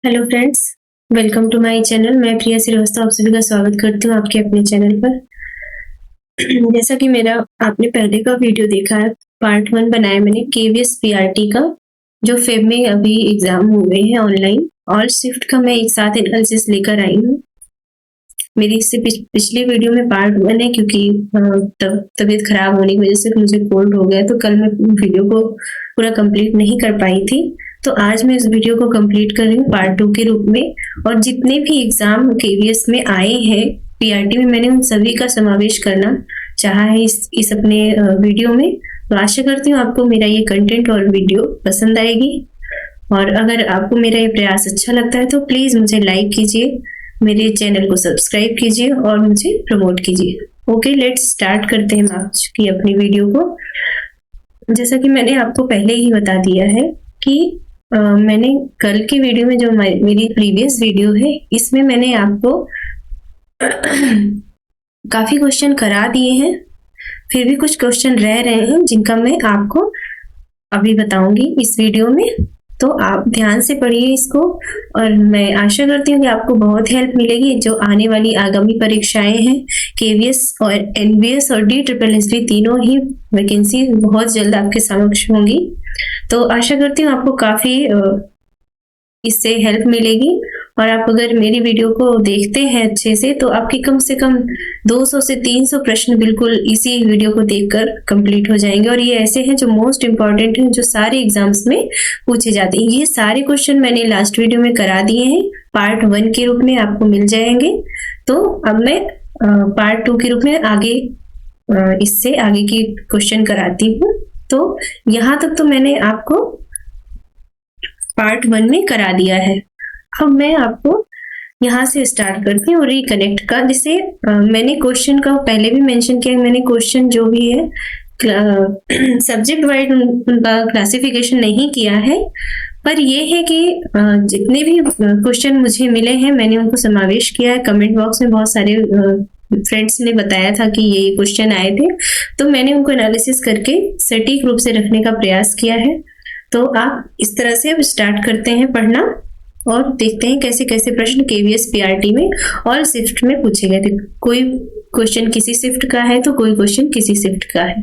Hello friends, welcome to my channel. मैं प्रिया श्रीवास्तव आप सभी का स्वागत करती हूँ आपके अपने चैनल पर। जैसा कि मेरा आपने पहले का वीडियो देखा है, पार्ट 1 बनाया मैंने केवीएस पीआरटी का, जो फेब में अभी एग्जाम हुए हैं ऑनलाइन। ऑल शिफ्ट का मैं एक साथ एनालिसिस लेकर आई हूँ। मेरी इससे पिछली वीडियो में पार्ट 1 है, क्योंकि तबीयत खराब होने की वजह से मुझे कोल्ड हो गया, तो कल मैं वीडियो को पूरा कंप्लीट नहीं कर पाई थी। तो आज मैं इस वीडियो को कंप्लीट कर रही हूँ पार्ट 2 के रूप में। और जितने भी एग्जाम केवीएस में आए हैं पीआरटी में, मैंने उन सभी का समावेश करना चाहा है इस अपने वीडियो में। तो आशा करती हूँ आपको मेरा ये कंटेंट और वीडियो पसंद आएगी। और अगर आपको मेरा ये प्रयास अच्छा लगता है तो प्लीज मुझे लाइक कीजिए, मेरे चैनल को सब्सक्राइब कीजिए और मुझे प्रमोट कीजिए। ओके, लेट्स स्टार्ट करते हैं आज की अपनी वीडियो को। जैसा कि मैंने आपको पहले ही बता दिया है कि मैंने कल की वीडियो में, जो मेरी प्रीवियस वीडियो है, इसमें मैंने आपको काफी क्वेश्चन करा दिए हैं। फिर भी कुछ क्वेश्चन रह रहे हैं जिनका मैं आपको अभी बताऊंगी इस वीडियो में। तो आप ध्यान से पढ़िए इसको, और मैं आशा करती हूँ कि आपको बहुत हेल्प मिलेगी। जो आने वाली आगामी परीक्षाएं हैं, केवीएस और एनबीएस और DSSB तीनों ही वैकेंसी बहुत जल्द आपके समक्ष होंगी। तो आशा करती हूँ आपको काफी इससे हेल्प मिलेगी। और आप अगर मेरी वीडियो को देखते हैं अच्छे से, तो आपके कम से कम 200 से 300 प्रश्न बिल्कुल इसी वीडियो को देखकर कंप्लीट हो जाएंगे। और ये ऐसे हैं जो मोस्ट इंपॉर्टेंट हैं, जो सारे एग्जाम्स में पूछे जाते हैं। ये सारे क्वेश्चन मैंने लास्ट वीडियो में करा दिए हैं, पार्ट 1 के रूप में आपको मिल जाएंगे। तो अब मैं पार्ट 2 के रूप में आगे इससे आगे की क्वेश्चन कराती हूँ। तो यहाँ तक तो मैंने आपको पार्ट 1 में करा दिया है। अब मैं आपको यहाँ से स्टार्ट करती हूँ रिकनेक्ट का। जिसे मैंने क्वेश्चन का पहले भी मेंशन किया है, मैंने क्वेश्चन जो भी है सब्जेक्ट वाइज उनका क्लासिफिकेशन नहीं किया है। पर ये है कि जितने भी क्वेश्चन मुझे मिले हैं, मैंने उनको समावेश किया है। कमेंट बॉक्स में बहुत सारे फ्रेंड्स ने बताया था कि ये क्वेश्चन आए थे, तो मैंने उनको एनालिसिस करके सटीक रूप से रखने का प्रयास किया है। तो आप इस तरह से अब स्टार्ट करते हैं पढ़ना, और देखते हैं कैसे कैसे प्रश्न केवीएस पीआरटी में ऑल शिफ्ट में पूछे गए थे। कोई क्वेश्चन किसी शिफ्ट का है तो कोई क्वेश्चन किसी शिफ्ट का है।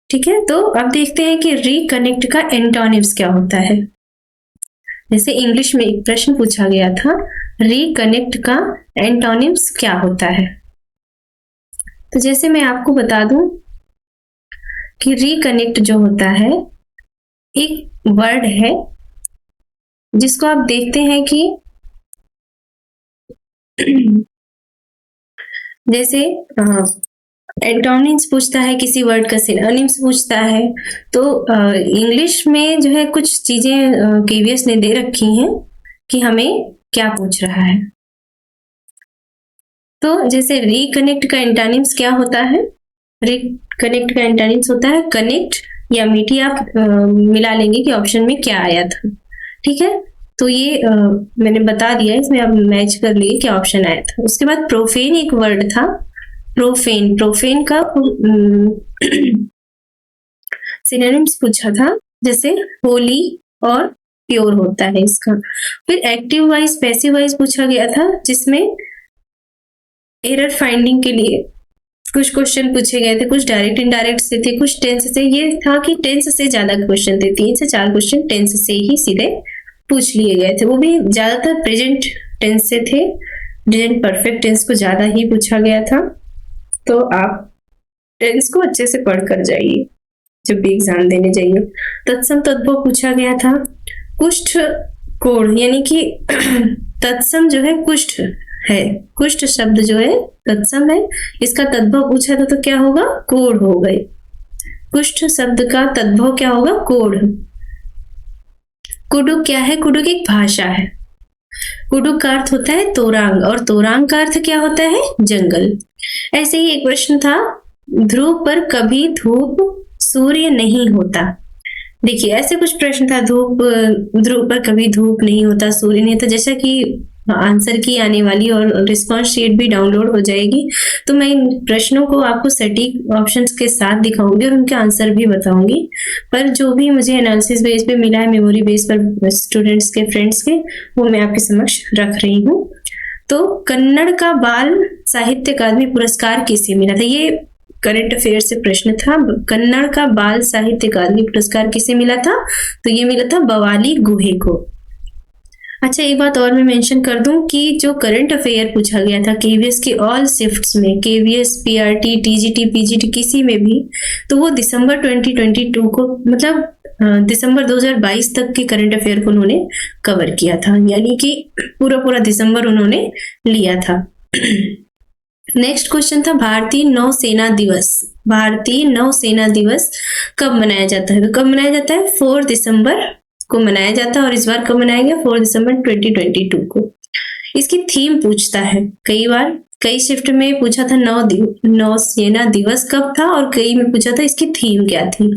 ठीक है, तो अब देखते हैं कि रिकनेक्ट का एंटोनिम्स क्या होता है। जैसे इंग्लिश में एक प्रश्न पूछा गया था, रिकनेक्ट का एंटोनिम्स क्या होता है। तो जैसे मैं आपको बता दूं कि रिकनेक्ट जो होता है, एक वर्ड है जिसको आप देखते हैं कि जैसे एंटोनिम्स पूछता है, किसी वर्ड का सिनोनिम्स पूछता है। तो इंग्लिश में जो है कुछ चीजें केवीएस ने दे रखी हैं कि हमें क्या पूछ रहा है। तो जैसे रिकनेक्ट का एंटोनिम्स क्या होता है, रिकनेक्ट का एंटोनिम्स होता है कनेक्ट या मीठी। आप मिला लेंगे कि ऑप्शन में क्या आया था। ठीक है, तो ये मैंने बता दिया, इसमें आप मैच कर लिए क्या ऑप्शन आया था। उसके बाद प्रोफेन एक वर्ड था, प्रोफेन का सिनोनिम्स पूछा था, जैसे होली और प्योर होता है इसका। फिर एक्टिव वाइज पैसिव वाइज पूछा गया था, जिसमें एरर फाइंडिंग के लिए कुछ क्वेश्चन पूछे गए थे, कुछ डायरेक्ट इनडायरेक्ट से थे, कुछ टेंस से। ये था कि टेंस से ज्यादा क्वेश्चन थे, 3 से 4 क्वेश्चन टेंस से ही सीधे पूछ लिए गए थे। वो भी ज्यादातर प्रेजेंट टेंस से थे, प्रेजेंट परफेक्ट टेंस को ज्यादा ही पूछा गया था। तो आप टेंस को अच्छे से पढ़ कर जाइए जब भी एग्जाम देने जाइए। तत्सम तद्भव पूछा गया था, कुष्ठ कोढ़, यानी कि तत्सम जो है कुष्ठ है, कुष्ठ शब्द जो है तत्सम है, इसका तद्भव पूछा था तो क्या होगा, कोढ़ हो गए। कुष्ठ शब्द का तद्भव क्या होगा, कोढ़। कुडुक क्या है, कुडुक एक भाषा है। कुडुक का अर्थ होता है तोरांग, और तोरांग का अर्थ क्या होता है, जंगल। ऐसे ही एक प्रश्न था, ध्रुव पर कभी धूप सूर्य नहीं होता। देखिए ऐसे कुछ प्रश्न था, ध्रुव पर कभी धूप नहीं होता, सूर्य नहीं होता। जैसा कि आंसर की आने वाली और रिस्पॉन्स शीट भी डाउनलोड हो जाएगी। तो मैं इन प्रश्नों को आपको सटीक ऑप्शंस के साथ दिखाऊंगी और उनके आंसर भी बताऊंगी। पर जो भी मुझे एनालिसिस बेस पे मिला है, मेमोरी बेस पर स्टूडेंट्स के, फ्रेंड्स के, वो मैं आपके समक्ष रख रही हूँ। तो कन्नड़ का बाल साहित्य अकादमी पुरस्कार किसे मिला था? ये करंट अफेयर से प्रश्न था। कन्नड़ का बाल साहित्य अकादमी पुरस्कार किसे मिला था? तो ये मिला था बवाली गुहे को। अच्छा, एक बात और मैं मेंशन कर दूं कि जो करंट अफेयर पूछा गया था केवीएस के ऑल शिफ्ट्स में, केवीएस, पीआरटी, टीजीटी, पीजीटी, किसी में भी, तो वो दिसंबर 2022 को, मतलब दिसंबर 2022 तक के करंट अफेयर को उन्होंने कवर किया था, यानी कि पूरा दिसंबर उन्होंने लिया था। नेक्स्ट क्वेश्चन था भारतीय नौसेना दिवस। भारतीय नौसेना दिवस कब मनाया जाता है? तो कब मनाया जाता है? 4 दिसंबर को मनाया जाता है। और इस बार कब मनाया गया? 4 दिसंबर 2022 को। इसकी थीम पूछता है कई बार, कई शिफ्ट में पूछा था नौसेना दिवस कब था, और कई में पूछा था इसकी थीम क्या थी।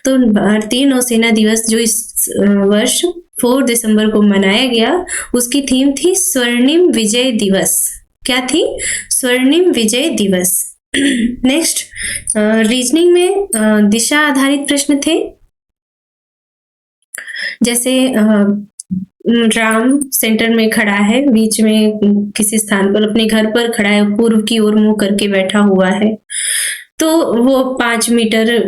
तो भारतीय नौसेना दिवस जो इस वर्ष 4 दिसंबर को मनाया गया, उसकी थीम थी स्वर्णिम विजय दिवस। क्या थी? स्वर्णिम विजय दिवस। नेक्स्ट, रीजनिंग में दिशा आधारित प्रश्न थे। जैसे राम सेंटर में खड़ा है, बीच में किसी स्थान पर अपने घर पर खड़ा है, पूर्व की ओर मुंह करके बैठा हुआ है, तो वो 5 मीटर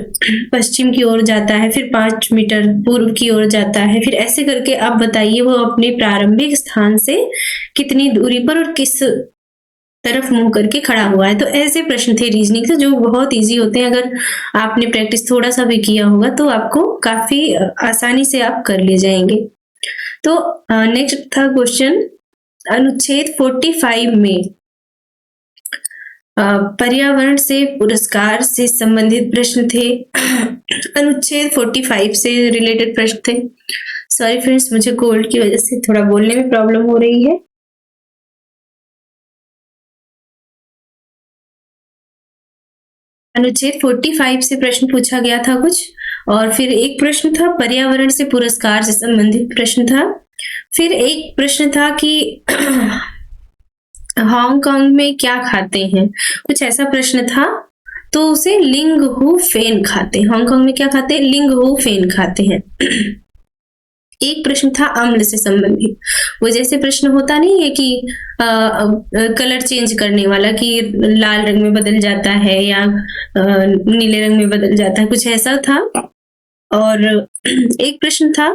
पश्चिम की ओर जाता है, फिर 5 मीटर पूर्व की ओर जाता है, फिर ऐसे करके आप बताइए वो अपने प्रारंभिक स्थान से कितनी दूरी पर और किस तरफ मुंह करके खड़ा हुआ है। तो ऐसे प्रश्न थे रीजनिंग से, जो बहुत इजी होते हैं। अगर आपने प्रैक्टिस थोड़ा सा भी किया होगा तो आपको काफी आसानी से आप कर ले जाएंगे। तो नेक्स्ट था क्वेश्चन अनुच्छेद 45 में पर्यावरण से पुरस्कार से संबंधित प्रश्न थे। अनुच्छेद 45 से रिलेटेड प्रश्न थे। सॉरी फ्रेंड्स, मुझे कोल्ड की वजह से थोड़ा बोलने में प्रॉब्लम हो रही है। अनुच्छेद 45 से प्रश्न पूछा गया था कुछ, और फिर एक प्रश्न था पर्यावरण से पुरस्कार से संबंधित प्रश्न था। फिर एक प्रश्न था कि हांगकांग में क्या खाते हैं, कुछ ऐसा प्रश्न था। तो उसे लिंग हु फेन खाते हैं। हांगकांग में क्या खाते हैं? लिंग हु फेन खाते हैं। एक प्रश्न था अम्ल से संबंधित। वो जैसे प्रश्न होता नहीं है कि कलर चेंज करने वाला, कि लाल रंग में बदल जाता है या नीले रंग में बदल जाता है, कुछ ऐसा था। और एक प्रश्न था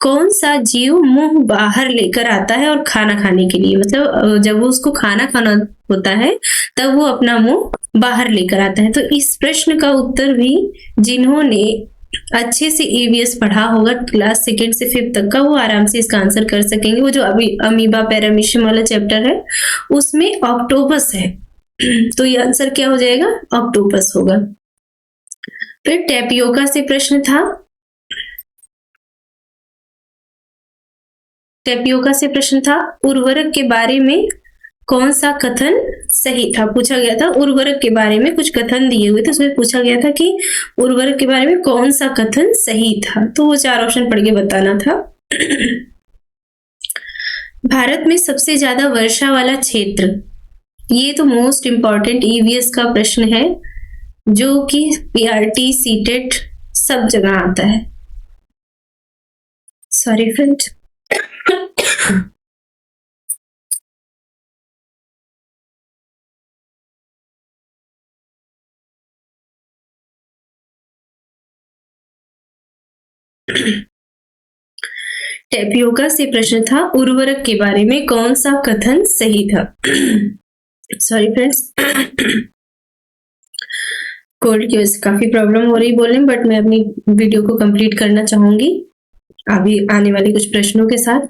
कौन सा जीव मुंह बाहर लेकर आता है और खाना खाने के लिए, मतलब जब वो उसको खाना खाना होता है तब वो अपना मुंह बाहर लेकर आता है। तो इस प्रश्न का उत्तर भी जिन्होंने अच्छे से ईवीएस पढ़ा होगा क्लास 2 से 5 तक का, वो आराम से इसका आंसर कर सकेंगे। वो जो अभी अमीबा पैरामीशियम वाला चैप्टर है उसमें ऑक्टोपस है, तो ये आंसर क्या हो जाएगा? ऑक्टोपस होगा। फिर टैपियोका से प्रश्न था। टैपियोका से प्रश्न था उर्वरक के बारे में कौन सा कथन सही था। पूछा गया था उर्वरक के बारे में, कुछ कथन दिए हुए थे, उसमें पूछा गया था कि उर्वरक के बारे में कौन सा कथन सही था। तो वो 4 ऑप्शन पढ़ के बताना था। भारत में सबसे ज्यादा वर्षा वाला क्षेत्र, ये तो मोस्ट इंपॉर्टेंट ईवीएस का प्रश्न है, जो कि पीआरटी, सीटेट सब जगह आता है। Sorry friend. टैपियोका से प्रश्न था उर्वरक के बारे में कौन सा कथन सही था। सॉरी फ्रेंड्स, कोल्ड की वजह से काफी प्रॉब्लम हो रही बोलने में, बट मैं अपनी वीडियो को कंप्लीट करना चाहूंगी अभी आने वाले कुछ प्रश्नों के साथ,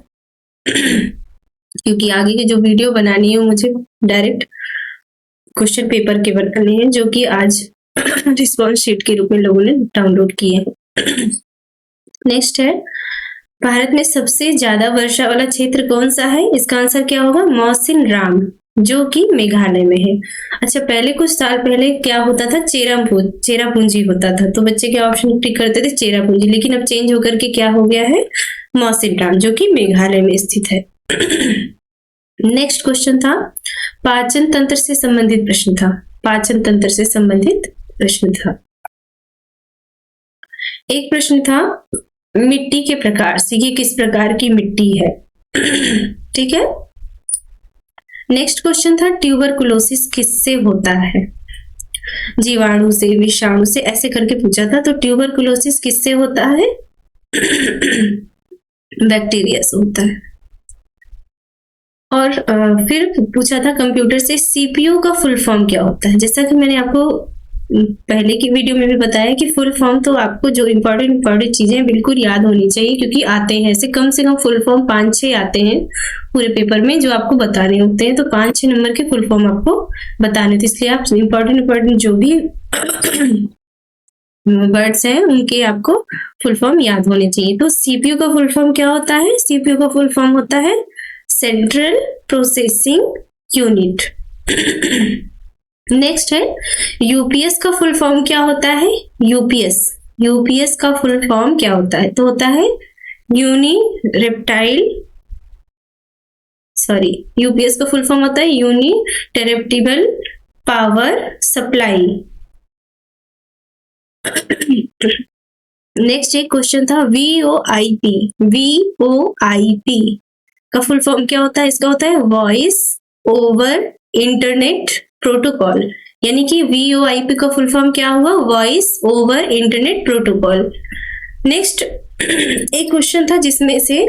क्योंकि आगे की जो वीडियो बनानी है मुझे डायरेक्ट क्वेश्चन पेपर के बनाने हैं, जो कि आज रिस्पॉन्स शीट के रूप में लोगों ने डाउनलोड किए हैं। नेक्स्ट है भारत में सबसे ज्यादा वर्षा वाला क्षेत्र कौन सा है? इसका आंसर क्या होगा? मौसिन राम, जो कि मेघालय में है। अच्छा, पहले कुछ साल पहले क्या होता था? चेरापूंजी होता था, तो बच्चे क्या ऑप्शन टिक करते थे? चेरापूंजी। लेकिन अब चेंज होकर के क्या हो गया है? मौसिन राम, जो कि मेघालय में स्थित है। नेक्स्ट क्वेश्चन था पाचन तंत्र से संबंधित प्रश्न था। पाचन तंत्र से संबंधित प्रश्न था। एक प्रश्न था मिट्टी के प्रकार से, ये किस प्रकार की मिट्टी है। ठीक है। नेक्स्ट क्वेश्चन था ट्यूबरकुलोसिस किससे होता है। जीवाणु से, विषाणु से, ऐसे करके पूछा था। तो ट्यूबरकुलोसिस किससे होता है। बैक्टीरिया से होता है। और फिर पूछा था कंप्यूटर से सीपीयू का फुल फॉर्म क्या होता है। जैसा कि मैंने आपको पहले की वीडियो में भी बताया कि फुल फॉर्म तो आपको जो इम्पोर्टेंट चीजें बिल्कुल याद होनी चाहिए, क्योंकि आते हैं ऐसे कम से कम फुल फॉर्म 5-6 आते हैं पूरे पेपर में जो आपको बताने होते हैं। तो 5-6 नंबर के फुल फॉर्म आपको बताने थे, इसलिए आप इम्पोर्टेंट जो भी वर्ड्स हैं उनके आपको फुल फॉर्म याद होने चाहिए। तो सीपीयू का फुल फॉर्म क्या होता है। सीपीयू का फुल फॉर्म होता है सेंट्रल प्रोसेसिंग यूनिट। नेक्स्ट है यूपीएस का फुल फॉर्म क्या होता है। यूपीएस का फुल फॉर्म क्या होता है। तो होता है यूपीएस का फुल फॉर्म होता है यूनिटेरेप्टिबल पावर सप्लाई। नेक्स्ट एक क्वेश्चन था वीओआईपी का फुल फॉर्म क्या होता है। इसका होता है वॉइस ओवर इंटरनेट प्रोटोकॉल, यानी कि वीओआईपी का फुल फॉर्म क्या हुआ, voice over internet protocol. Next एक क्वेश्चन था जिसमें से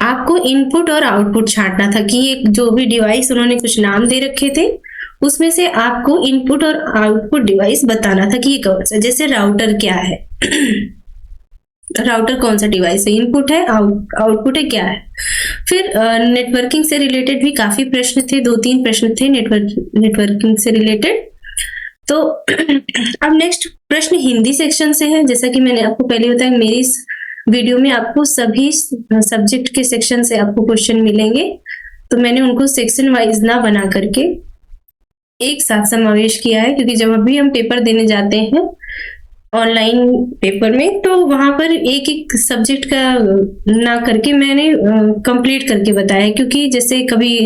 आपको इनपुट और आउटपुट छांटना था कि ये जो भी डिवाइस उन्होंने कुछ नाम दे रखे थे उसमें से आपको इनपुट और आउटपुट डिवाइस बताना था कि ये कौन सा। जैसे राउटर क्या है। राउटर कौन सा डिवाइस है, इनपुट है, आउटपुट है, क्या है। फिर नेटवर्किंग से रिलेटेड भी काफी प्रश्न थे, 2-3 प्रश्न थे नेटवर्किंग से रिलेटेड। तो अब नेक्स्ट प्रश्न हिंदी सेक्शन से है। जैसा कि मैंने आपको पहले बताया मेरी इस वीडियो में आपको सभी सब्जेक्ट के सेक्शन से आपको क्वेश्चन मिलेंगे, तो मैंने उनको सेक्शन वाइज ना बना करके एक साथ समावेश किया है, क्योंकि जब अभी हम पेपर देने जाते हैं ऑनलाइन पेपर में तो वहां पर एक एक सब्जेक्ट का ना करके मैंने कंप्लीट करके बताया, क्योंकि जैसे कभी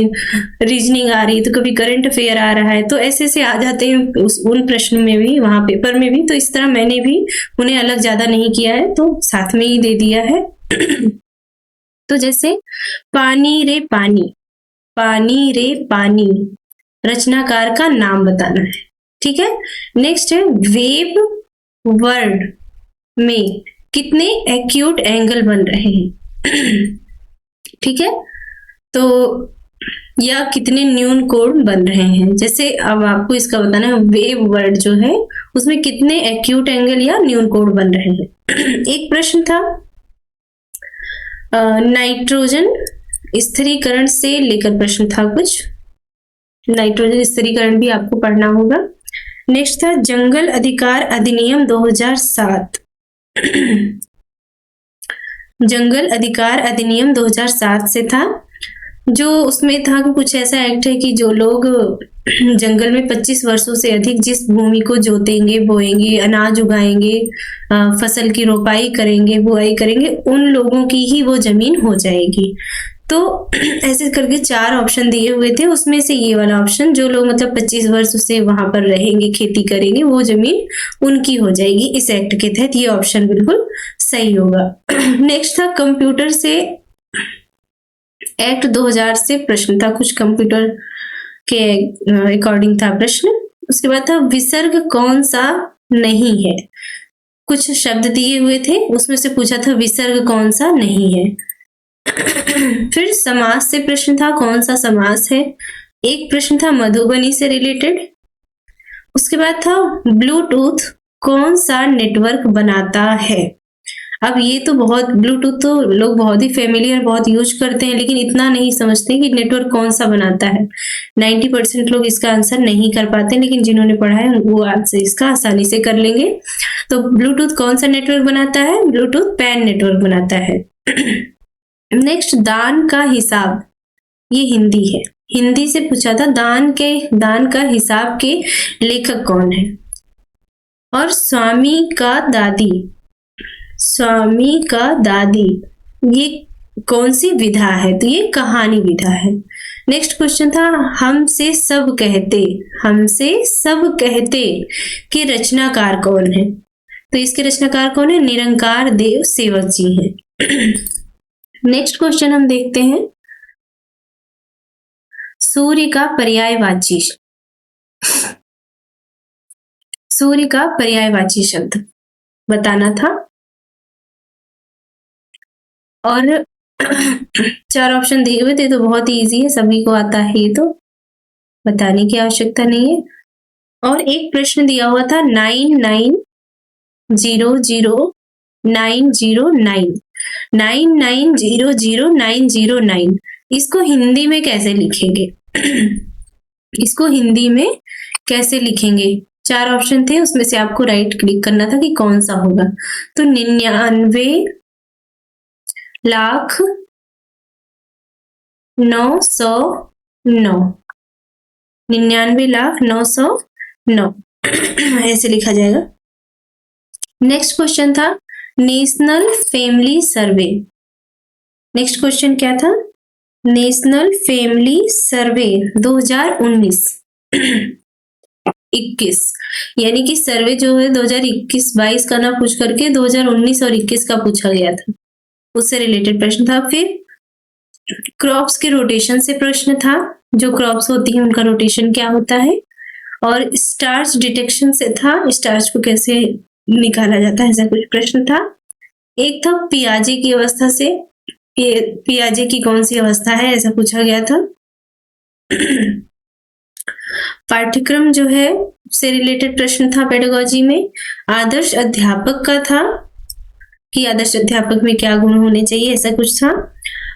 रीजनिंग आ रही है तो कभी करंट अफेयर आ रहा है, तो ऐसे से आ जाते हैं उन प्रश्न में भी, वहां पेपर में भी। तो इस तरह मैंने भी उन्हें अलग ज्यादा नहीं किया है, तो साथ में ही दे दिया है। तो जैसे पानी रे पानी, पानी रे पानी, रचनाकार का नाम बताना है। ठीक है। नेक्स्ट है वेब वर्ड में कितने एक्यूट एंगल बन रहे हैं। ठीक है। तो या कितने न्यून कोण बन रहे हैं। जैसे अब आपको इसका बताना है वेब वर्ड जो है उसमें कितने एक्यूट एंगल या न्यून कोण बन रहे हैं। एक प्रश्न था नाइट्रोजन स्थिरीकरण से लेकर प्रश्न था कुछ, नाइट्रोजन स्थिरीकरण भी आपको पढ़ना होगा। नेक्स्ट था जंगल अधिकार अधिनियम 2007। जंगल अधिकार अधिनियम 2007 से था, जो उसमें था कि कुछ ऐसा एक्ट है कि जो लोग जंगल में 25 वर्षों से अधिक जिस भूमि को जोतेंगे, बोएंगे, अनाज उगाएंगे, फसल की रोपाई करेंगे, बुआई करेंगे, उन लोगों की ही वो जमीन हो जाएगी। तो ऐसे करके 4 ऑप्शन दिए हुए थे, उसमें से ये वाला ऑप्शन, जो लोग मतलब 25 वर्ष से वहां पर रहेंगे, खेती करेंगे, वो जमीन उनकी हो जाएगी। इस एक्ट के तहत ये ऑप्शन बिल्कुल सही होगा। नेक्स्ट था कंप्यूटर से एक्ट 2000 से प्रश्न था, कुछ कंप्यूटर के अकॉर्डिंग था प्रश्न। उसके बाद था विसर्ग कौन सा नहीं है। कुछ शब्द दिए हुए थे, उसमें से पूछा था विसर्ग कौन सा नहीं है। फिर समास से प्रश्न था, कौन सा समास है। एक प्रश्न था मधुबनी से रिलेटेड। उसके बाद था ब्लूटूथ कौन सा नेटवर्क बनाता है। अब ये तो बहुत, ब्लूटूथ तो लोग बहुत ही फेमिलियर, बहुत यूज करते हैं, लेकिन इतना नहीं समझते कि नेटवर्क कौन सा बनाता है। 90% लोग इसका आंसर नहीं कर पाते, लेकिन जिन्होंने पढ़ा है वो आंसर इसका आसानी से कर लेंगे। तो ब्लूटूथ कौन सा नेटवर्क बनाता है, ब्लूटूथ पैन नेटवर्क बनाता है। नेक्स्ट दान का हिसाब, ये हिंदी है, हिंदी से पूछा था दान का हिसाब के लेखक कौन है। और स्वामी का दादी, स्वामी का दादी, ये कौन सी विधा है? तो ये कहानी विधा है। नेक्स्ट क्वेश्चन था हमसे सब कहते कि रचनाकार कौन है? तो इसके रचनाकार कौन है? निरंकार देव सेवक जी हैं। नेक्स्ट क्वेश्चन हम देखते हैं सूर्य का पर्यायवाची शब्द बताना था। और 4 ऑप्शन दिए हुए थे तो बहुत ही इजी है, सभी को आता है, ये तो बताने की आवश्यकता नहीं है। और एक प्रश्न दिया हुआ था 99000909, इसको हिंदी में कैसे लिखेंगे? इसको हिंदी में कैसे लिखेंगे? 4 ऑप्शन थे, उसमें से आपको राइट क्लिक करना था कि कौन सा होगा। तो 99,909 99,909 ऐसे लिखा जाएगा। नेक्स्ट क्वेश्चन था नेशनल फैमिली सर्वे। नेक्स्ट क्वेश्चन क्या था? नेशनल फैमिली सर्वे 2019-21, यानी कि सर्वे जो है 2021-22 का ना पूछ करके 2019 और 21 का पूछा गया था, उससे रिलेटेड प्रश्न था। फिर क्रॉप्स के रोटेशन से प्रश्न था, जो क्रॉप्स होती हैं उनका रोटेशन क्या होता है। और स्टार्च डिटेक्शन से था, स्टार्च को कैसे निकाला जाता है, ऐसा कुछ प्रश्न था। एक था पियाजे की अवस्था से, पियाजे की कौन सी अवस्था है, ऐसा पूछा गया था। पाठ्यक्रम जो है से रिलेटेड प्रश्न था पेडागोजी में। आदर्श अध्यापक का था कि आदर्श अध्यापक में क्या गुण होने चाहिए, ऐसा कुछ था।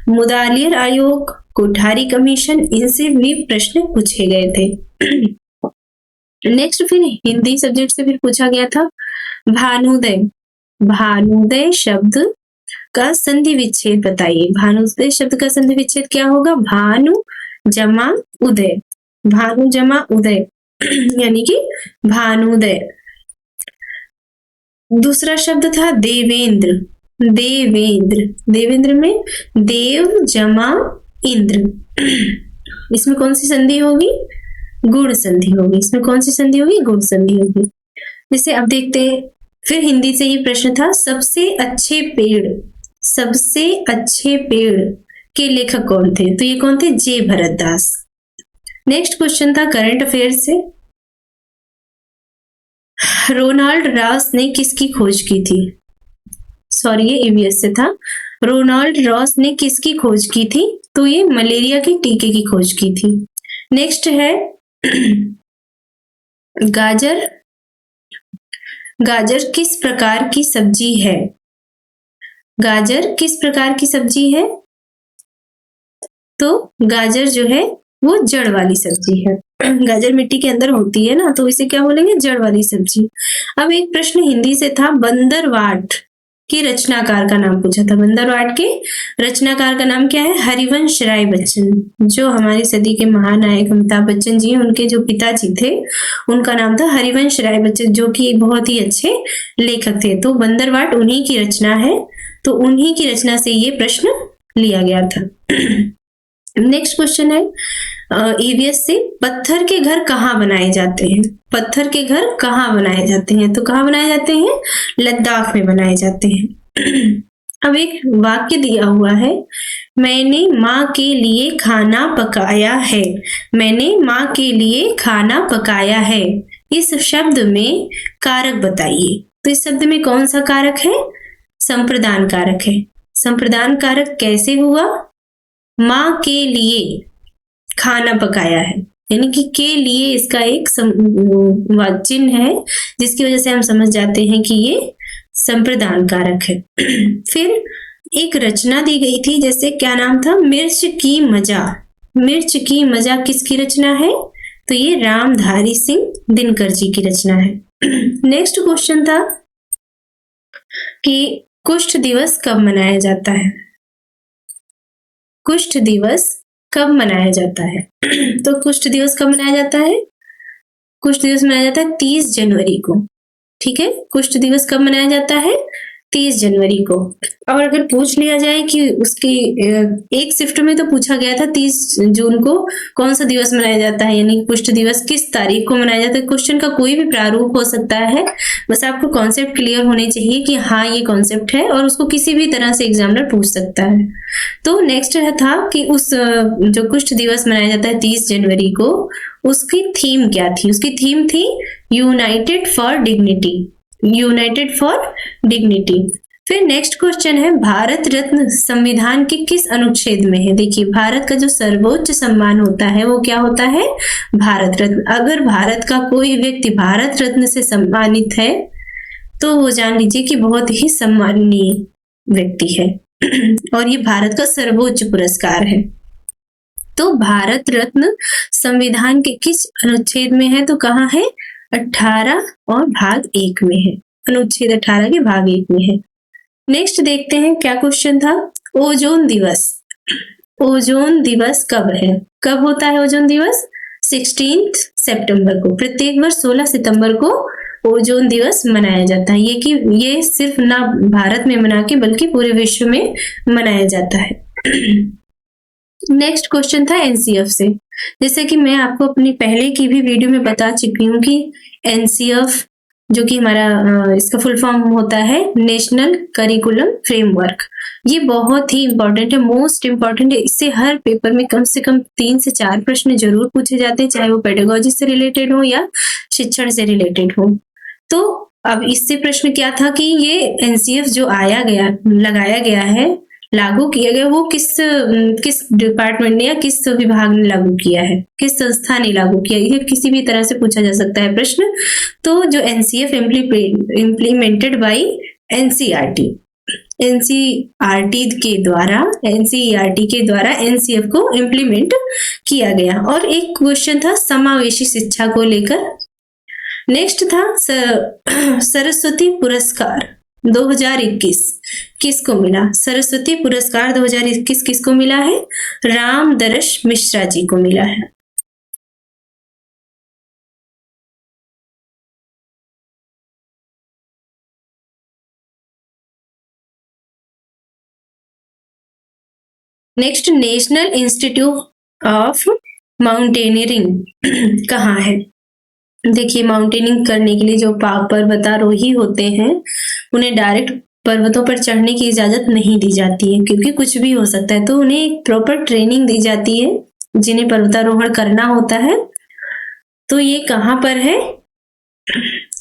मुदालियर आयोग, कोठारी कमीशन, इनसे भी प्रश्न पूछे गए थे। नेक्स्ट फिर हिंदी सब्जेक्ट से फिर पूछा गया था भानुदय शब्द का संधि विच्छेद बताइए। भानुदय शब्द का संधि विच्छेद क्या होगा? भानु जमा उदय, भानु जमा उदय यानी कि भानुदय। दूसरा शब्द था देवेंद्र, देवेंद्र में देव जमा इंद्र, इसमें कौन सी संधि होगी? गुण संधि होगी। इसमें कौन सी संधि होगी? गुण संधि होगी। जैसे अब देखते हैं, फिर हिंदी से ही प्रश्न था सबसे अच्छे पेड़ के लेखक कौन थे? तो ये कौन थे? जे भरतदास। नेक्स्ट क्वेश्चन था करंट अफेयर से, रोनाल्ड रॉस ने किसकी खोज की थी? सॉरी, ये ईवीएस से था। रोनाल्ड रॉस ने किसकी खोज की थी? तो ये मलेरिया के टीके की खोज की थी। नेक्स्ट है गाजर किस प्रकार की सब्जी है? गाजर किस प्रकार की सब्जी है? तो गाजर जो है वो जड़ वाली सब्जी है। गाजर मिट्टी के अंदर होती है ना, तो इसे क्या बोलेंगे? जड़ वाली सब्जी। अब एक प्रश्न हिंदी से था बंदरवाट के रचनाकार का नाम पूछा था। बंदरवाट के रचनाकार का नाम क्या है? हरिवंश राय बच्चन, जो हमारी सदी के महानायक अमिताभ बच्चन जी, उनके जो पिताजी थे उनका नाम था हरिवंश राय बच्चन, जो कि एक बहुत ही अच्छे लेखक थे। तो बंदरवाट उन्हीं की रचना है, तो उन्हीं की रचना से ये प्रश्न लिया गया था। नेक्स्ट क्वेश्चन है ईवीएस से, पत्थर के घर कहाँ बनाए जाते हैं? पत्थर के घर कहाँ बनाए जाते हैं? तो कहाँ बनाए जाते हैं? लद्दाख में बनाए जाते हैं। अब एक वाक्य दिया हुआ है, मैंने माँ के लिए खाना पकाया है। मैंने माँ के लिए खाना पकाया है। इस शब्द में कारक बताइए। तो इस शब्द में कौन सा कारक है? संप्रदान कारक है। संप्रदान कारक कैसे हुआ? माँ के लिए खाना पकाया है, यानी कि के लिए इसका एक चिन्ह है, जिसकी वजह से हम समझ जाते हैं कि ये संप्रदान कारक है। फिर एक रचना दी गई थी, जैसे क्या नाम था? मिर्च की मजा। मिर्च की मजा किसकी रचना है? तो ये रामधारी सिंह दिनकर जी की रचना है। नेक्स्ट क्वेश्चन था कि कुष्ठ दिवस कब मनाया जाता है? कुष्ठ दिवस कब मनाया जाता है? तो कुष्ठ दिवस कब मनाया जाता है? कुष्ठ दिवस मनाया जाता है 30 जनवरी को। ठीक है, कुष्ठ दिवस कब मनाया जाता है? 30 जनवरी को। और अगर पूछ लिया जाए कि उसकी एक शिफ्ट में तो पूछा गया था 30 जून को कौन सा दिवस मनाया जाता है, यानी कुष्ठ दिवस किस तारीख को मनाया जाता है। क्वेश्चन का कोई भी प्रारूप हो सकता है, बस आपको कॉन्सेप्ट क्लियर होने चाहिए कि हाँ ये कॉन्सेप्ट है, और उसको किसी भी तरह से एग्जामिनर पूछ सकता है। तो नेक्स्ट था कि उस जो कुष्ठ दिवस मनाया जाता है 30 जनवरी को, उसकी थीम क्या थी। उसकी थीम थी United for dignity, United for dignity. फिर नेक्स्ट क्वेश्चन है भारत रत्न संविधान के किस अनुच्छेद में है। देखिए भारत का जो सर्वोच्च सम्मान होता है वो क्या होता है, भारत रत्न। अगर भारत का कोई व्यक्ति भारत रत्न से सम्मानित है तो वो जान लीजिए कि बहुत ही सम्माननीय व्यक्ति है और ये भारत का सर्वोच्च पुरस्कार है। तो भारत रत्न संविधान के किस अनुच्छेद में है, तो कहाँ है, 18 और भाग 1 में है, अनुच्छेद 18 के भाग 1 में है। नेक्स्ट देखते हैं क्या क्वेश्चन था। ओजोन दिवस, ओजोन दिवस कब है, कब होता है ओजोन दिवस, 16 सितंबर को। प्रत्येक वर्ष 16 सितंबर को ओजोन दिवस मनाया जाता है। ये सिर्फ ना भारत में मना के बल्कि पूरे विश्व में मनाया जाता है। नेक्स्ट क्वेश्चन था एनसीएफ से। जैसे कि मैं आपको अपनी पहले की भी वीडियो में बता चुकी हूँ कि एनसीएफ जो कि हमारा इसका फुल फॉर्म होता है नेशनल करिकुलम फ्रेमवर्क, ये बहुत ही इंपॉर्टेंट है, मोस्ट इंपॉर्टेंट है। इससे हर पेपर में कम से कम 3 से 4 प्रश्न जरूर पूछे जाते हैं, चाहे वो पेडागोजी से रिलेटेड हो या शिक्षण से रिलेटेड हो। तो अब इससे प्रश्न क्या था कि ये एनसीएफ जो लगाया गया है, लागू किया गया, वो किस डिपार्टमेंट ने या किस विभाग ने लागू किया है, किस संस्था ने लागू किया, ये किसी भी तरह से पूछा जा सकता है प्रश्न। तो जो NCF implemented by NCERT, NCERT के द्वारा एनसीएफ को इम्प्लीमेंट किया गया। और एक क्वेश्चन था समावेशी शिक्षा को लेकर। नेक्स्ट था सरस्वती पुरस्कार 2021 किसको मिला, सरस्वती पुरस्कार 2021 किसको मिला है, रामदर्श मिश्रा जी को मिला है। Next national institute of mountaineering कहाँ है। देखिए माउंटेनिंग करने के लिए जो पर्वतारोही होते हैं उन्हें डायरेक्ट पर्वतों पर चढ़ने की इजाजत नहीं दी जाती है, क्योंकि कुछ भी हो सकता है। तो उन्हें एक प्रॉपर ट्रेनिंग दी जाती है जिन्हें पर्वतारोहण करना होता है। तो ये कहाँ पर है,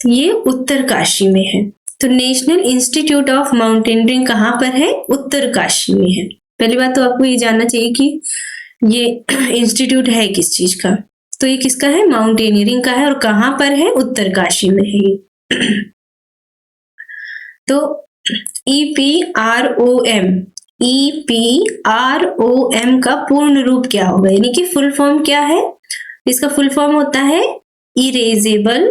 ये उत्तरकाशी में है। तो नेशनल इंस्टीट्यूट ऑफ माउंटेनियरिंग कहाँ पर है, उत्तरकाशी में है। पहली बात तो आपको ये जानना चाहिए कि ये इंस्टीट्यूट है किस चीज का। तो ये किसका है, माउंटेनियरिंग का है, और कहाँ पर है, उत्तरकाशी में है। तो EPROM का पूर्ण रूप क्या होगा, यानी कि फुल फॉर्म क्या है। इसका फुल फॉर्म होता है erasable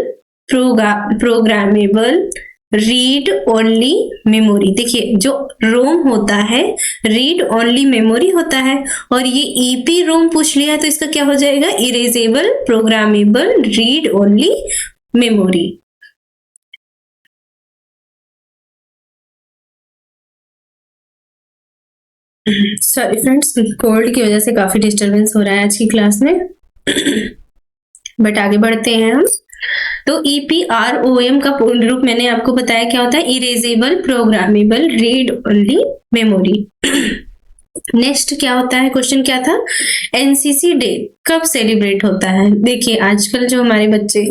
programmable read only memory. देखिए जो रोम होता है रीड ओनली मेमोरी होता है, और ये ईपी रोम पूछ लिया है तो इसका क्या हो जाएगा, erasable programmable read only memory. Sorry friends, cold की वजह से काफी डिस्टरबेंस हो रहा है आज की क्लास में बट आगे बढ़ते हैं हम। तो EPROM का पूर्ण रूप मैंने आपको बताया क्या होता है, erasable programmable read only memory. Next क्या होता है, क्वेश्चन क्या था, एनसीसी डे कब सेलिब्रेट होता है। देखिए आजकल जो हमारे बच्चे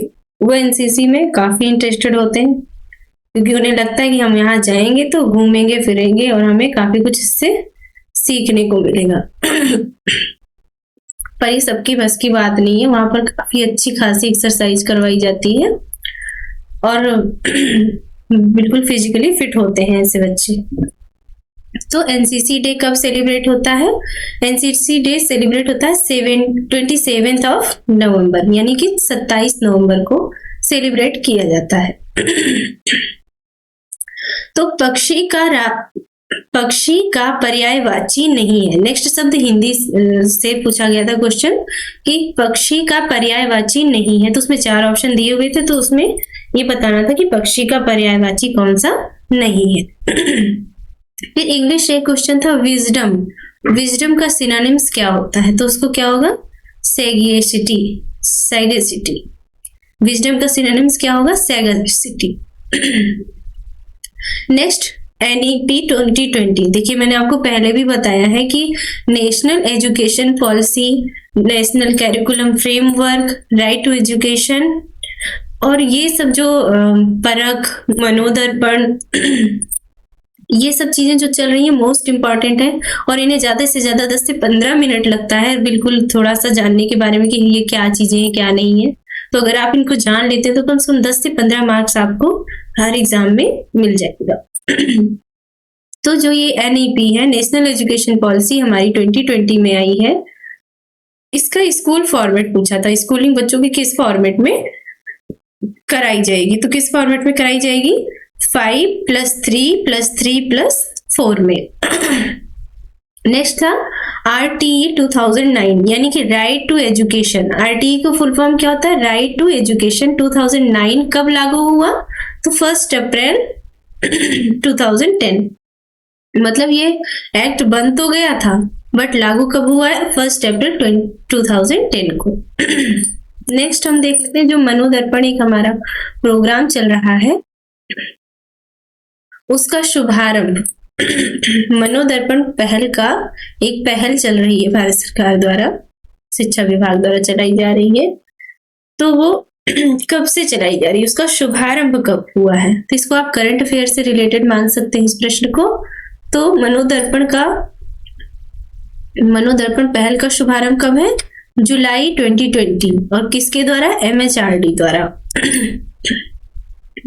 वो एनसीसी में काफी इंटरेस्टेड होते हैं, क्योंकि उन्हें लगता है कि हम यहाँ जाएंगे तो घूमेंगे फिरेंगे और हमें काफी कुछ इससे सीखने को मिलेगा। पर ये सबकी बस की बात नहीं है, वहां पर काफी अच्छी खासी एक्सरसाइज करवाई जाती है और बिल्कुल फिजिकली फिट होते हैं ऐसे बच्चे। तो एनसीसी डे कब सेलिब्रेट होता है, एनसीसी डे सेलिब्रेट होता है 27 ऑफ नवंबर, यानी कि 27 नवंबर को सेलिब्रेट किया जाता है। तो पक्षी का पर्यायवाची नहीं है। नेक्स्ट शब्द हिंदी से पूछा गया था क्वेश्चन कि पक्षी का पर्यायवाची नहीं है, तो उसमें 4 ऑप्शन दिए हुए थे, तो उसमें ये बताना था कि पक्षी का पर्यायवाची कौन सा नहीं है। फिर इंग्लिश एक क्वेश्चन था विजडम, विजडम का सिनोनिम्स क्या होता है, तो उसको क्या होगा, सैगेसिटी, सैगेसिटी। विजडम का सिनोनिम्स क्या होगा, सैगेसिटी। नेक्स्ट NEP 2020, देखिए मैंने आपको पहले भी बताया है कि national education policy, national curriculum framework, right to education और ये सब जो परख, मनोदर्पण, ये सब चीजें जो चल रही हैं मोस्ट इम्पॉर्टेंट है और इन्हें ज्यादा से ज्यादा 10 से 15 मिनट लगता है बिल्कुल थोड़ा सा जानने के बारे में कि ये क्या चीजें हैं क्या नहीं है। तो अगर आप इनको जान लेते हैं तो कम से कम 10 से 15 मार्क्स आपको हर एग्जाम में मिल जाएगा। तो जो ये NEP है, नेशनल एजुकेशन पॉलिसी, हमारी 2020 में आई है। इसका स्कूल फॉर्मेट पूछा था, स्कूलिंग बच्चों की किस फॉर्मेट में कराई जाएगी, तो किस फॉर्मेट में कराई जाएगी, 5+3+3+4 में। नेक्स्ट था RTE 2009, यानी कि राइट टू एजुकेशन। RTE को फुल फॉर्म क्या होता है, राइट टू एजुकेशन। 2009 कब लागू हुआ, तो 1 अप्रैल 2010। मतलब ये एक्ट बन तो गया था बट लागू कब हुआ है, 1 अप्रैल 2010 को। नेक्स्ट हम देख लेते हैं जो मनोदर्पण एक हमारा प्रोग्राम चल रहा है उसका शुभारंभ। मनोदर्पण पहल का एक पहल चल रही है भारत सरकार द्वारा, शिक्षा विभाग द्वारा चलाई जा रही है। तो वो कब से चलाई जा रही है, उसका शुभारंभ कब हुआ है, तो इसको आप करंट अफेयर से रिलेटेड मान सकते हैं इस प्रश्न को। तो मनोदर्पण पहल का शुभारंभ कब है, जुलाई 2020 और किसके द्वारा, MHRD द्वारा।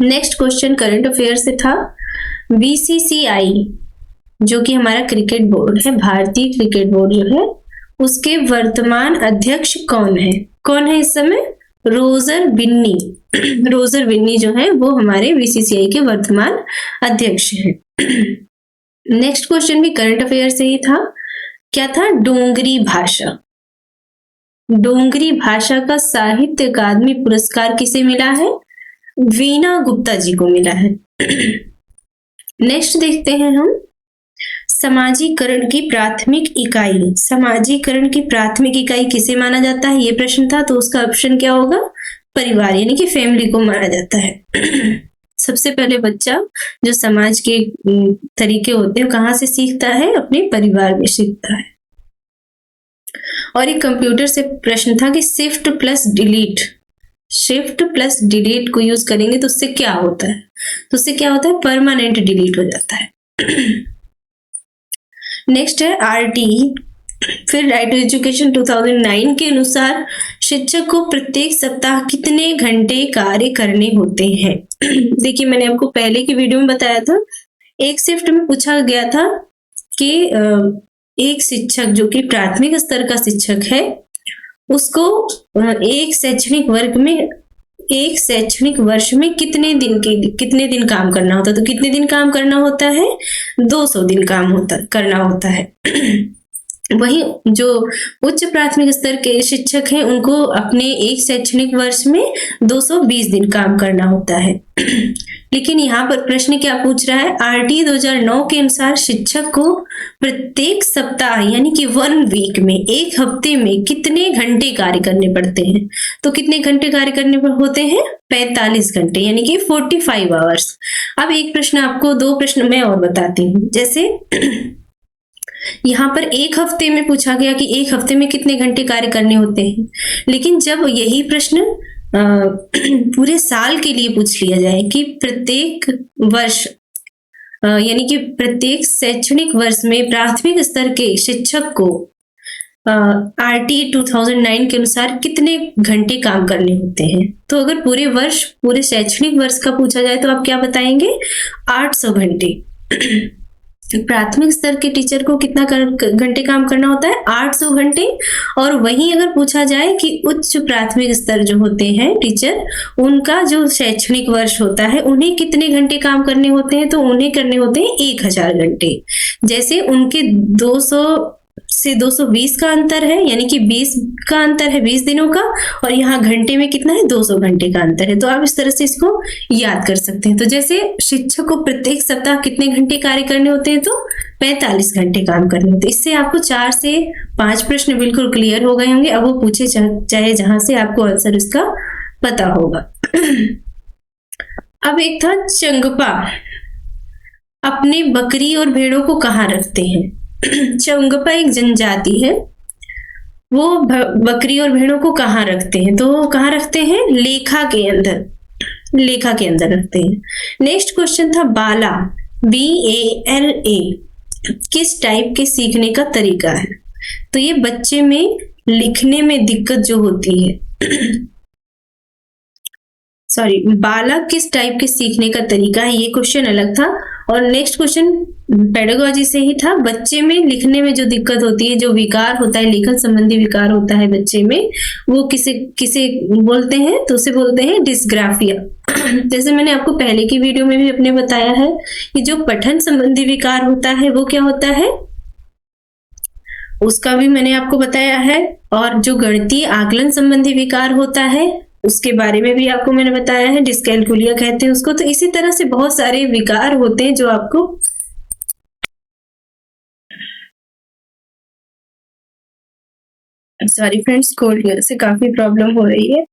नेक्स्ट क्वेश्चन करंट अफेयर से था BCCI जो कि हमारा क्रिकेट बोर्ड है, भारतीय क्रिकेट बोर्ड जो है, उसके वर्तमान अध्यक्ष कौन है इस समय, रोजर बिन्नी। रोजर बिन्नी जो है वो हमारे BCCI के वर्तमान अध्यक्ष हैं। नेक्स्ट क्वेश्चन भी करंट अफेयर से ही था, क्या था, डोंगरी भाषा। डोंगरी भाषा का साहित्य अकादमी पुरस्कार किसे मिला है, वीना गुप्ता जी को मिला है। नेक्स्ट देखते हैं हम समाजीकरण की प्राथमिक इकाई। समाजीकरण की प्राथमिक इकाई किसे माना जाता है, ये प्रश्न था, तो उसका ऑप्शन क्या होगा, परिवार यानी कि फैमिली को माना जाता है। सबसे पहले बच्चा जो समाज के तरीके होते हैं कहाँ से सीखता है, अपने परिवार में सीखता है। और एक कंप्यूटर से प्रश्न था कि शिफ्ट प्लस डिलीट को यूज करेंगे तो उससे क्या होता है, परमानेंट डिलीट हो जाता है। नेक्स्ट है RTE। फिर राइट टू एजुकेशन 2009 के अनुसार शिक्षक को प्रत्येक सप्ताह कितने घंटे कार्य करने होते हैं। देखिए मैंने आपको पहले की वीडियो में बताया था, एक शिफ्ट में पूछा गया था कि एक शिक्षक जो कि प्राथमिक स्तर का शिक्षक है उसको एक शैक्षणिक वर्ष में कितने दिन काम करना होता है, तो कितने दिन काम करना होता है, 200 दिन करना होता है। वहीं जो उच्च प्राथमिक स्तर के शिक्षक हैं उनको अपने एक शैक्षणिक वर्ष में 220 दिन काम करना होता है। लेकिन यहाँ पर प्रश्न क्या पूछ रहा है, RTE 2009 के अनुसार शिक्षक को प्रत्येक सप्ताह यानी कि 1 वीक में, एक हफ्ते में कितने घंटे कार्य करने पड़ते हैं, तो कितने घंटे कार्य करने होते हैं, 45 घंटे यानी कि 45 आवर्स। अब एक प्रश्न आपको, 2 प्रश्न मैं और बताती हूँ। जैसे यहाँ पर एक हफ्ते में पूछा गया कि एक हफ्ते में कितने घंटे कार्य करने होते हैं, लेकिन जब यही प्रश्न पूरे साल के लिए पूछ लिया जाए कि प्रत्येक वर्ष यानी कि प्रत्येक शैक्षणिक वर्ष में प्राथमिक स्तर के शिक्षक को RTE 2009 के अनुसार कितने घंटे काम करने होते हैं, तो अगर पूरे शैक्षणिक वर्ष का पूछा जाए तो आप क्या बताएंगे, 800 घंटे। प्राथमिक स्तर के टीचर को कितना घंटे काम करना होता है, 800 घंटे। और वहीं अगर पूछा जाए कि उच्च प्राथमिक स्तर जो होते हैं टीचर, उनका जो शैक्षणिक वर्ष होता है उन्हें कितने घंटे काम करने होते हैं, तो उन्हें करने होते हैं 1000 घंटे। जैसे उनके 200 से 220 का अंतर है, यानी कि 20 का अंतर है 20 दिनों का, और यहाँ घंटे में कितना है 200 घंटे का अंतर है। तो आप इस तरह से इसको याद कर सकते हैं। तो जैसे शिक्षक को प्रत्येक सप्ताह कितने घंटे कार्य करने होते हैं, तो 45 घंटे काम करने होते हैं। इससे आपको 4 से 5 प्रश्न बिल्कुल क्लियर हो गए होंगे। अब वो पूछे चाहे जहां से, आपको आंसर उसका पता होगा। अब एक था चंगपा अपने बकरी और भेड़ों को कहाँ रखते हैं। चंगपा एक जनजाति है, वो बकरी और भेड़ों को कहाँ रखते हैं, तो कहाँ रखते हैं, लेखा के अंदर, लेखा के अंदर रखते हैं। नेक्स्ट क्वेश्चन था बाला, BALA किस टाइप के सीखने का तरीका है, तो ये बच्चे में लिखने में दिक्कत जो होती है सॉरी, बाला किस टाइप के सीखने का तरीका है, ये क्वेश्चन अलग था। और नेक्स्ट क्वेश्चन पेडागोजी से ही था, बच्चे में लिखने में जो दिक्कत होती है, जो विकार होता है, लेखन संबंधी विकार होता है बच्चे में, वो किसे किसे बोलते हैं, तो उसे बोलते हैं डिस्ग्राफिया। जैसे मैंने आपको पहले की वीडियो में भी अपने बताया है कि जो पठन संबंधी विकार होता है वो क्या होता है, उसका भी मैंने आपको बताया है। और जो गणितीय आकलन संबंधी विकार होता है उसके बारे में भी आपको मैंने बताया है, डिस्कैलकुलिया कहते हैं उसको। तो इसी तरह से बहुत सारे विकार होते हैं जो आपको सॉरी फ्रेंड्स, कोल्ड की वजह से काफी प्रॉब्लम हो रही है।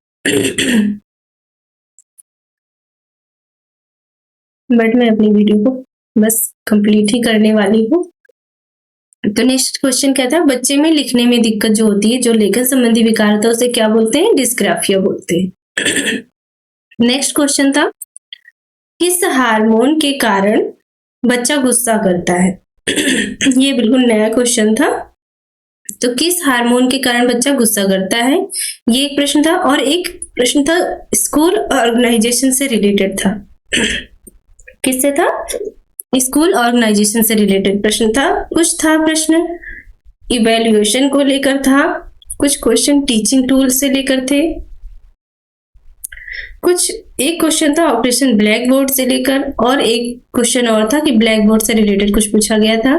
बट मैं अपनी वीडियो को बस कंप्लीट ही करने वाली हूँ। तो नेक्स्ट क्वेश्चन क्या था, बच्चे में लिखने में दिक्कत जो होती है, जो लेखन संबंधी विकार होता है, उसे क्या बोलते हैं, डिस्ग्राफिया बोलते हैं। नेक्स्ट क्वेश्चन था, किस हार्मोन के कारण बच्चा गुस्सा करता है। ये बिल्कुल नया क्वेश्चन था। तो किस हार्मोन के कारण बच्चा गुस्सा करता है, ये एक प्रश्न था। और एक प्रश्न था स्कूल ऑर्गेनाइजेशन से रिलेटेड था। किससे था, स्कूल ऑर्गेनाइजेशन से रिलेटेड प्रश्न था। कुछ था प्रश्न इवैल्यूएशन को लेकर था, कुछ क्वेश्चन टीचिंग टूल से लेकर थे, कुछ एक क्वेश्चन था ऑपरेशन ब्लैक बोर्ड से लेकर, और एक क्वेश्चन और था कि ब्लैक बोर्ड से रिलेटेड कुछ पूछा गया था।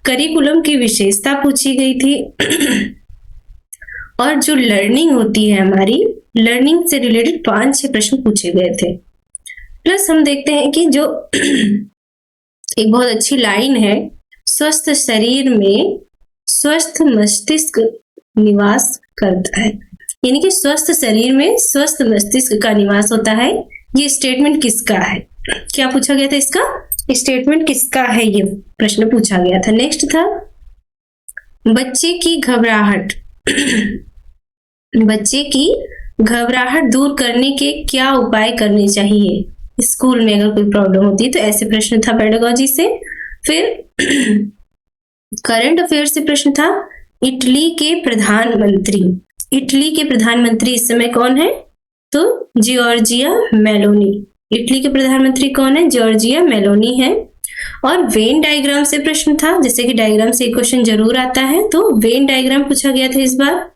करिकुलम की विशेषता पूछी गई थी। और जो लर्निंग होती है हमारी, लर्निंग से रिलेटेड 5-6 प्रश्न पूछे गए थे। प्लस हम देखते हैं कि जो एक बहुत अच्छी लाइन है, स्वस्थ शरीर में स्वस्थ मस्तिष्क निवास करता है, यानी कि स्वस्थ शरीर में स्वस्थ मस्तिष्क का निवास होता है। ये स्टेटमेंट किसका है, क्या पूछा गया था, इसका स्टेटमेंट किसका है, ये प्रश्न पूछा गया था। नेक्स्ट था बच्चे की घबराहट, बच्चे की घबराहट दूर करने के क्या उपाय करने चाहिए स्कूल में अगर कोई प्रॉब्लम होती है, तो ऐसे प्रश्न था पेडागोजी से। फिर करंट अफेयर से प्रश्न था, इटली के प्रधानमंत्री, इटली के प्रधानमंत्री इस समय कौन है, तो जॉर्जिया मेलोनी। इटली के प्रधानमंत्री कौन है, जॉर्जिया मेलोनी है। और वेन डायग्राम से प्रश्न था, जैसे कि डायग्राम से एक क्वेश्चन जरूर आता है, तो वेन डायग्राम पूछा गया था इस बार।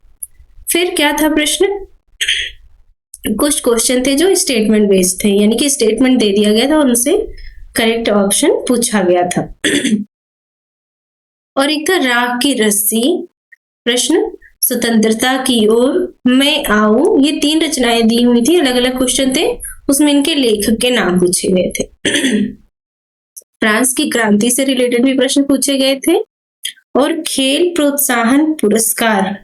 फिर क्या था प्रश्न, कुछ क्वेश्चन थे जो स्टेटमेंट बेस्ड थे, यानी कि स्टेटमेंट दे दिया गया था और उनसे करेक्ट ऑप्शन पूछा गया था। और एक था राख की रस्सी प्रश्न, स्वतंत्रता की ओर मैं आऊं, ये 3 रचनाएं दी हुई थी, अलग अलग क्वेश्चन थे, उसमें इनके लेखक के नाम पूछे गए थे। फ्रांस की क्रांति से रिलेटेड भी प्रश्न पूछे गए थे। और खेल प्रोत्साहन पुरस्कार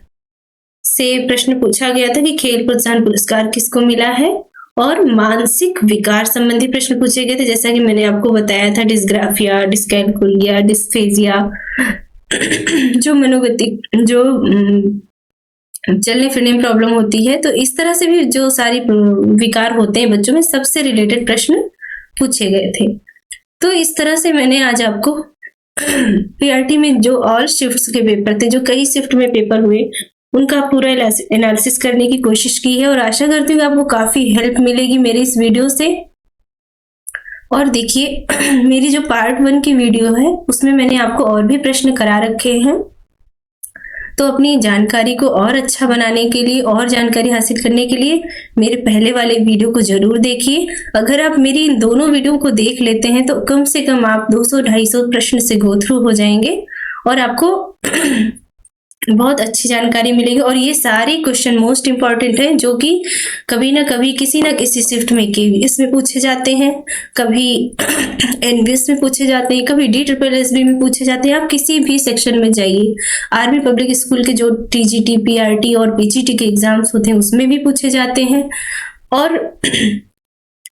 से प्रश्न पूछा गया था कि खेल प्रोत्साहन पुरस्कार किसको मिला है। और मानसिक विकार संबंधी प्रश्न पूछे गए थे, जैसा कि मैंने आपको बताया था, डिस्ग्राफिया, डिस्कैलकुलिया, डिस्फेजिया, जो मनोगति, जो चलने फिरने में प्रॉब्लम होती है। तो इस तरह से भी जो सारी विकार होते हैं बच्चों में, सबसे रिलेटेड प्रश्न पूछे गए थे। तो इस तरह से मैंने आज आपको पीआरटी में जो ऑल शिफ्ट्स के पेपर थे, जो कई शिफ्ट में पेपर हुए, उनका पूरा एनालिसिस करने की कोशिश की है। और आशा करती हूँ आपको काफी हेल्प मिलेगी मेरी इस वीडियो से। और देखिए मेरी जो पार्ट 1 की वीडियो है उसमें मैंने आपको और भी प्रश्न करा रखे हैं। तो अपनी जानकारी को और अच्छा बनाने के लिए, और जानकारी हासिल करने के लिए मेरे पहले वाले वीडियो को जरूर देखिए। अगर आप मेरी इन दोनों वीडियो को देख लेते हैं तो कम से कम आप 200-250 प्रश्न से गो थ्रू हो जाएंगे और आपको बहुत अच्छी जानकारी मिलेगी। और ये सारे क्वेश्चन मोस्ट इम्पॉर्टेंट हैं, जो कि कभी ना कभी किसी ना किसी शिफ्ट में केवीएस में पूछे जाते हैं, कभी एनवीएस में पूछे जाते हैं, कभी DSSB में पूछे जाते हैं। आप किसी भी सेक्शन में जाइए, आर्मी पब्लिक स्कूल के जो TGT, PRT और PGT के एग्जाम्स होते हैं उसमें भी पूछे जाते हैं। और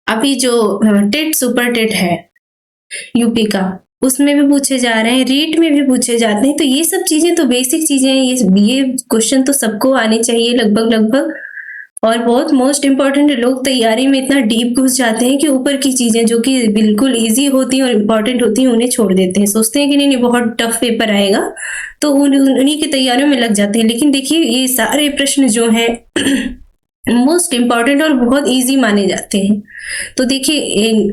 अभी जो टेट सुपर टेट है यूपी का, उसमें भी पूछे जा रहे हैं, रीट में भी पूछे जाते हैं। तो ये सब चीजें तो बेसिक चीजें हैं, ये क्वेश्चन तो सबको आने चाहिए लगभग लगभग। और बहुत मोस्ट इम्पॉर्टेंट, लोग तैयारी में इतना डीप घुस जाते हैं कि ऊपर की चीजें जो कि बिल्कुल इजी होती हैं और इम्पॉर्टेंट होती हैं उन्हें छोड़ देते हैं, सोचते हैं कि नहीं बहुत टफ पेपर आएगा, तो उन्हीं की तैयारियों में लग जाते हैं। लेकिन देखिए ये सारे प्रश्न जो हैं मोस्ट इम्पॉर्टेंट और बहुत इजी माने जाते हैं। तो देखिए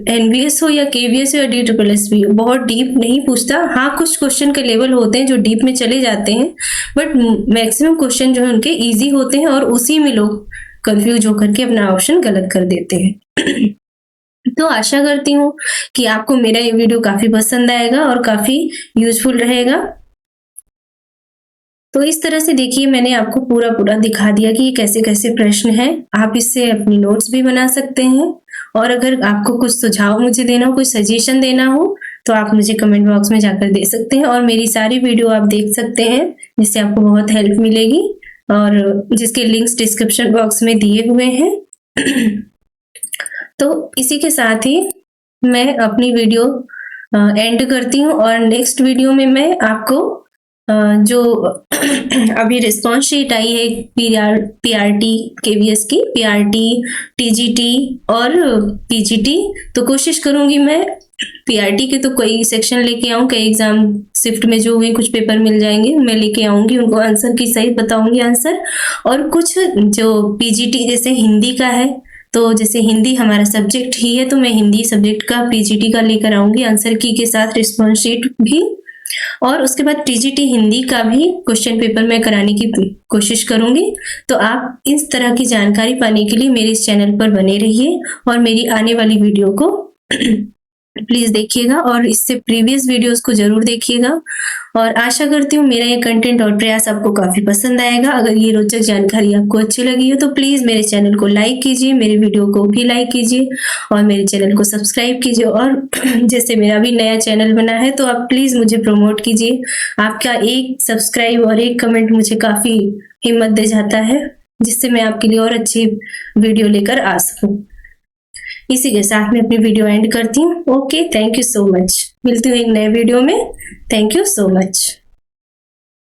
एनवीएस हो या केवीएस हो या DSSB हो, बहुत डीप नहीं पूछता। हाँ, कुछ क्वेश्चन के लेवल होते हैं जो डीप में चले जाते हैं, बट मैक्सिमम क्वेश्चन जो है उनके इजी होते हैं और उसी में लोग कंफ्यूज होकर के अपना ऑप्शन गलत कर देते हैं। तो आशा करती हूँ कि आपको मेरा ये वीडियो काफी पसंद आएगा और काफी यूजफुल रहेगा। तो इस तरह से देखिए मैंने आपको पूरा पूरा दिखा दिया कि ये कैसे कैसे प्रश्न हैं। आप इससे अपनी नोट्स भी बना सकते हैं। और अगर आपको कुछ सुझाव मुझे देना हो, कुछ सजेशन देना हो, तो आप मुझे कमेंट बॉक्स में जाकर दे सकते हैं। और मेरी सारी वीडियो आप देख सकते हैं, जिससे आपको बहुत हेल्प मिलेगी, और जिसके लिंक्स डिस्क्रिप्शन बॉक्स में दिए हुए हैं। तो इसी के साथ ही मैं अपनी वीडियो एंड करती हूँ, और नेक्स्ट वीडियो में मैं आपको जो अभी रिस्पॉन्स शीट आई है PRT केवीएस की, PRT, TGT और PGT, तो कोशिश करूंगी मैं PRT के तो कई सेक्शन लेके आऊं, कई एग्जाम शिफ्ट में जो हुए कुछ पेपर मिल जाएंगे मैं लेके आऊंगी, उनको आंसर की सही बताऊंगी आंसर। और कुछ जो PGT जैसे हिंदी का है, तो जैसे हिंदी हमारा सब्जेक्ट ही है, तो मैं हिंदी सब्जेक्ट का PGT का लेकर आऊंगी आंसर की के साथ रिस्पॉन्स शीट भी। और उसके बाद TGT हिंदी का भी क्वेश्चन पेपर मैं कराने की कोशिश करूंगी। तो आप इस तरह की जानकारी पाने के लिए मेरे इस चैनल पर बने रहिए और मेरी आने वाली वीडियो को प्लीज देखिएगा, और इससे प्रीवियस वीडियोस को जरूर देखिएगा। और आशा करती हूँ मेरा ये कंटेंट और प्रयास आपको काफी पसंद आएगा। अगर ये रोचक जानकारी आपको अच्छी लगी हो तो प्लीज मेरे चैनल को लाइक कीजिए, मेरे वीडियो को भी लाइक कीजिए और मेरे चैनल को सब्सक्राइब कीजिए। और जैसे मेरा भी नया चैनल बना है तो आप प्लीज मुझे प्रमोट कीजिए। आपका एक सब्सक्राइब और एक कमेंट मुझे काफी हिम्मत दे जाता है, जिससे मैं आपके लिए और अच्छी वीडियो लेकर आ सकूं। इसी के साथ मैं अपनी वीडियो एंड करती हूँ। Okay, thank you so much. मिलती हूँ एक नए वीडियो में। Thank you so much.